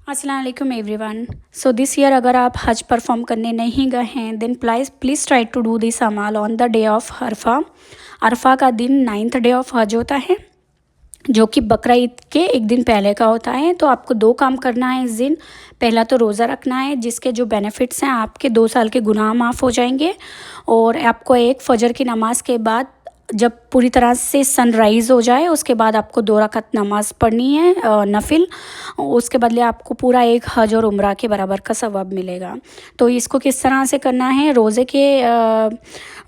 अस्सलाम वालेकुम everyone. So this year अगर आप हज परफॉर्म करने नहीं गए हैं then please try to do this अमाल on the day of Arafah. Arafah का दिन 9th डे ऑफ हज होता है जो कि बकरा ईद के एक दिन पहले का होता है। तो आपको 2 काम करना है इस दिन। पहला तो रोज़ा रखना है जिसके जो बेनिफिट्स हैं आपके 2 साल के गुनाह माफ़ हो जाएंगे। और आपको एक फजर की नमाज़ के बाद जब पूरी तरह से सनराइज़ हो जाए उसके बाद आपको 2 रकात नमाज़ पढ़नी है नफिल। उसके बदले आपको पूरा एक हज और उम्रा के बराबर का सवाब मिलेगा। तो इसको किस तरह से करना है, रोज़े के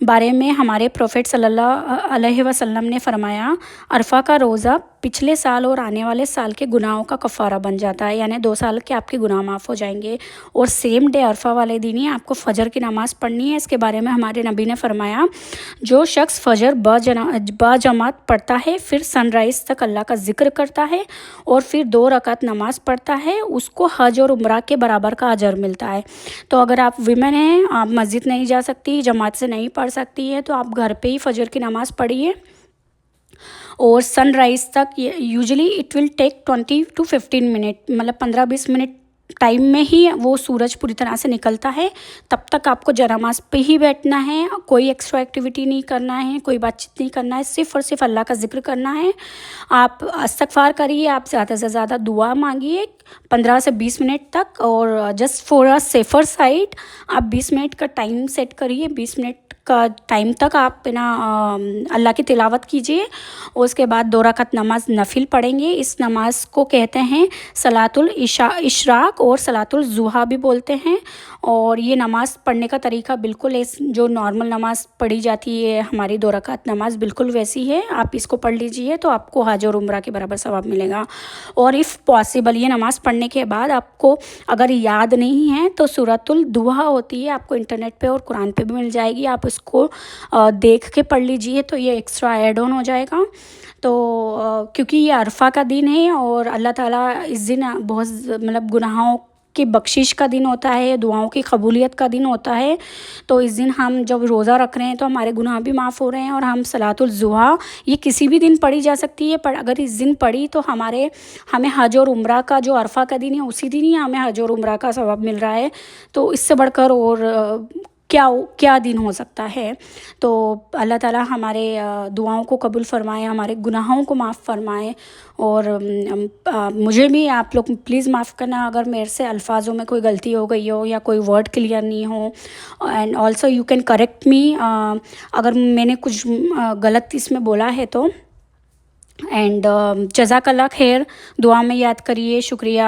बारे में हमारे प्रोफेट सल्लल्लाहु अलैहि वसल्लम ने फरमाया, अरफा का रोज़ा पिछले साल और आने वाले साल के गुनाहों का कफ़ारा बन जाता है, यानी 2 साल के आपके गुनाह माफ़ हो जाएंगे। और सेम डे अरफा वाले दिन ही आपको फ़जर की नमाज़ पढ़नी है। इसके बारे में हमारे नबी ने फरमाया, जो शख्स फ़जर बाजमात पढ़ता है फिर सनराइज़ तक अल्लाह का ज़िक्र करता है और फिर 2 रकात नमाज़ पढ़ता है, उसको हज और उम्रा के बराबर का अजर मिलता है। तो अगर आप विमेन हैं, आप मस्जिद नहीं जा सकती, जमात से नहीं पढ़ सकती है, तो आप घर पे ही फ़जर की नमाज़ पढ़िए। और सनराइज़ तक usually it will take 20 to 15 minute, मतलब 15-20 मिनट टाइम में ही वो सूरज पूरी तरह से निकलता है। तब तक आपको नमाज़ पे ही बैठना है, कोई एक्स्ट्रा एक्टिविटी नहीं करना है, कोई बातचीत नहीं करना है, सिर्फ़ और सिर्फ अल्लाह का ज़िक्र करना है। आप इस्तग़फ़ार करिए, आप ज़्यादा से ज़्यादा दुआ मांगिए 15 से 20 मिनट तक। और just for a safer side आप 20 मिनट का टाइम सेट करिए। 20 मिनट का टाइम तक आप अल्लाह की तिलावत कीजिए। उसके बाद 2 रकात नमाज नफिल पढ़ेंगे। इस नमाज को कहते हैं सलातुल इशराक और सलातुल ज़ुहा भी बोलते हैं। और ये नमाज़ पढ़ने का तरीका बिल्कुल जो नॉर्मल नमाज़ पढ़ी जाती है हमारी 2 रकात नमाज बिल्कुल वैसी है। आप इसको पढ़ लीजिए तो आपको हज और उम्रा के बराबर सवाब मिलेगा। और इफ़ पॉसिबल ये नमाज़ पढ़ने के बाद आपको अगर याद नहीं है तो सूरतुल दुहा होती है, आपको इंटरनेट पे और कुरान पे भी मिल जाएगी, आप इसको देख के पढ़ लीजिए तो ये एक्स्ट्रा ऐड ऑन हो जाएगा। तो क्योंकि ये अरफा का दिन है और अल्लाह ताला इस दिन बहुत मतलब गुनाहों की बख्शिश का दिन होता है, दुआओं की कबूलियत का दिन होता है। तो इस दिन हम जब रोज़ा रख रहे हैं तो हमारे गुनाह भी माफ़ हो रहे हैं। और हम सलातुल ज़ुहा ये किसी भी दिन पढ़ी जा सकती है, पर अगर इस दिन पढ़ी तो हमें हज और उम्रा का जो अरफा का दिन है उसी दिन ही हमें हज और उम्रा का सवाब मिल रहा है। तो इससे बढ़कर और क्या दिन हो सकता है। तो अल्लाह ताला हमारे दुआओं को कबूल फ़रमाए, हमारे गुनाहों को माफ़ फ़रमाए। और मुझे भी आप लोग प्लीज़ माफ़ करना अगर मेरे से अल्फाजों में कोई गलती हो गई हो या कोई वर्ड क्लियर नहीं हो। And also you can correct मी अगर मैंने कुछ गलत इसमें बोला है तो। एंड जज़ाकल्लाह खैर, दुआ में याद करिए। शुक्रिया।